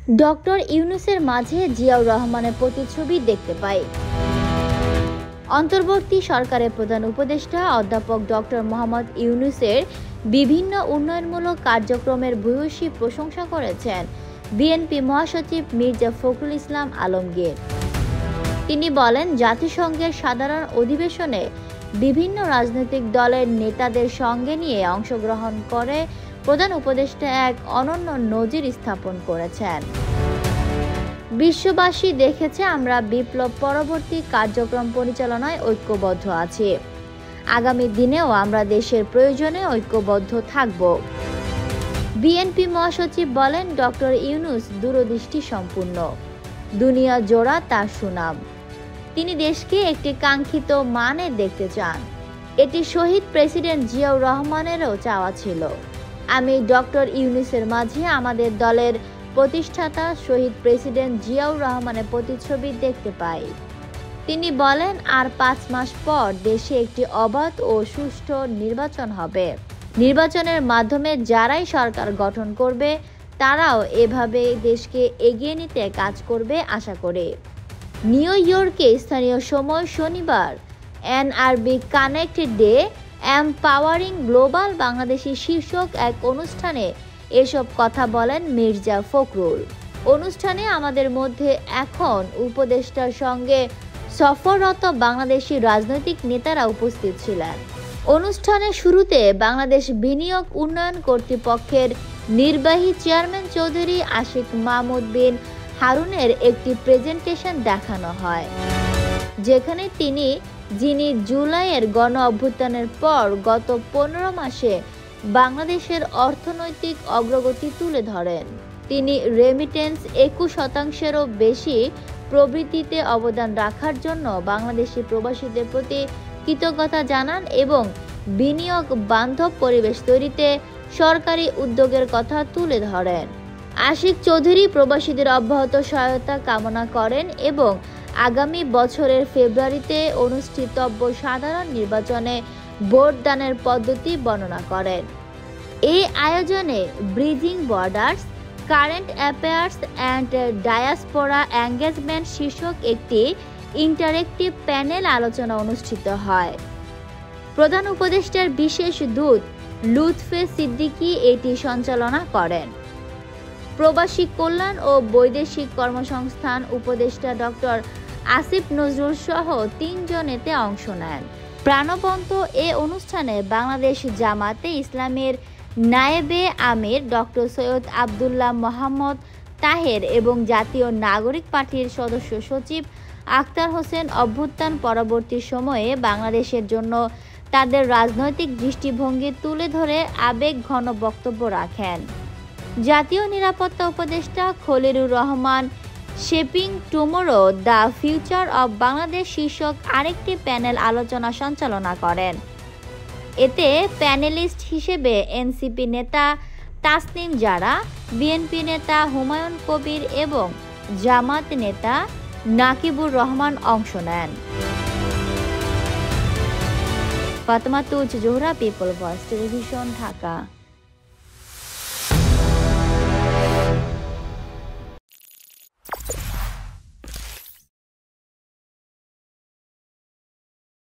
Doctor ইউনূসের মাঝে জিয়াউর রহমানের প্রতিচ্ছবি দেখতে পাই। অন্তর্বর্তী সরকারের প্রধান উপদেষ্টা অধ্যাপক ডক্টর মোহাম্মদ ইউনূসের বিভিন্ন উন্নয়নমূলক কার্যক্রমের ভূয়সী প্রশংসা করেছেন বিএনপি মহাসচিব মির্জা ফখরুল ইসলাম আলমগীর। তিনি বলেন, জাতিসংঘের সাধারণ অধিবেশনে বিভিন্ন রাজনৈতিক দলের নেতাদের সঙ্গে নিয়ে অংশগ্রহণ করে প্রধান উপদেষ্টা এক অনন্য নজির স্থাপন করেছেন। বিশ্ববাসী দেখেছে আমরা বিপ্লব পরবর্তী কার্যক্রম পরিচালনায় ঐক্যবদ্ধ আছি। আগামী দিনেও আমরা দেশের প্রয়োজনে ঐক্যবদ্ধ থাকব। বিএনপি মহাসচিব বলেন, ডক্টর ইউনূস দূরদৃষ্টি সম্পন্ন, দুনিয়া জোড়া তার সুনাম। তিনি দেশকে একটি কাঙ্ক্ষিত মানে দেখতে চান। এটি শহীদ প্রেসিডেন্ট জিয়াউর রহমানেরও চাওয়া ছিল। আমি ডক্টর ইউনূসের মাঝে আমাদের দলের প্রতিষ্ঠাতা শহীদ প্রেসিডেন্ট জিয়াউর রহমানের প্রতিচ্ছবি দেখতে পাই। তিনি বলেন, আর 5 মাস পর দেশে একটি অবাধ ও সুষ্ঠু নির্বাচন হবে। নির্বাচনের মাধ্যমে যারাই সরকার গঠন করবে তারাও এভাবে দেশকে এগিয়ে নিতে কাজ করবে আশা করে। নিউ ইয়র্কে স্থানীয় সময় শনিবার NRB connect day empowering global Bangladeshi শীর্ষক এক অনুষ্ঠানে এসব কথা বলেন মির্জা ফখরুল। অনুষ্ঠানে আমাদের মধ্যে এখন উপদেষ্টার সঙ্গে সফররত বাংলাদেশি রাজনৈতিক নেতারা উপস্থিত ছিলেন। অনুষ্ঠানের শুরুতে বাংলাদেশ বিনিয়োগ উন্নয়ন কর্তৃপক্ষের নির্বাহী চেয়ারম্যান চৌধুরী আশিক মাহমুদ বিন হারুনের একটি প্রেজেন্টেশন দেখানো হয়, যেখানে যিনি জুলাইয়ের গণ অভ্যুত্থানের পর গত 15 মাসে বাংলাদেশের অর্থনৈতিক অগ্রগতি তুলে ধরেন। তিনি রেমিটেন্স 21%-এরও বেশি প্রবৃদ্ধিতে অবদান রাখার জন্য বাংলাদেশি প্রবাসীদের প্রতি কৃতজ্ঞতা জানান এবং বিনিয়োগ বান্ধব পরিবেশ তৈরিতে সরকারি উদ্যোগের কথা তুলে ধরেন। আশিক চৌধুরী প্রবাসীদের অব্যাহত সহায়তা কামনা করেন এবং আগামী বছরের ফেব্রুয়ারিতে অনুষ্ঠিতব্য সাধারণ নির্বাচনে ভোটদানের পদ্ধতি বর্ণনা করেন। এই আয়োজনে bridging borders, current affairs and diaspora engagement শীর্ষক একটি ইন্টারেক্টিভ প্যানেল আলোচনা অনুষ্ঠিত হয়। প্রধান উপদেষ্টার বিশেষ দূত লুৎফে সিদ্দিকী এটি সঞ্চালনা করেন। প্রবাসী কল্যাণ ও বৈদেশিক কর্মসংস্থান উপদেষ্টা ডক্টর আসিফ নজরুল সহ 3 জন এতে অংশ নেন। প্রাণবন্ত এ অনুষ্ঠানে বাংলাদেশ জামাতে ইসলামের নায়েবে আমির ডক্টর সৈয়দ আবদুল্লাহ মোহাম্মদ তাহের এবং জাতীয় নাগরিক পার্টির সদস্য সচিব আখতার হোসেন অভ্যুত্থান পরবর্তী সময়ে বাংলাদেশের জন্য তাদের রাজনৈতিক দৃষ্টিভঙ্গি তুলে ধরে আবেগঘন বক্তব্য রাখেন। জাতীয় নিরাপত্তা উপদেষ্টা Khalilur Rahman shaping tomorrow the future of Bangladesh শীর্ষক আরেকটি প্যানেল আলোচনা সঞ্চালনা করেন। এতে প্যানেলিস্ট হিসেবে এনসিপি নেতা তাসনিম জারা, বিএনপি নেতা হুমায়ুন কবির এবং জামাত নেতা নাকিবুর রহমান অংশ নেন। Fatema Tuz Johra, people voice television, Dhaka.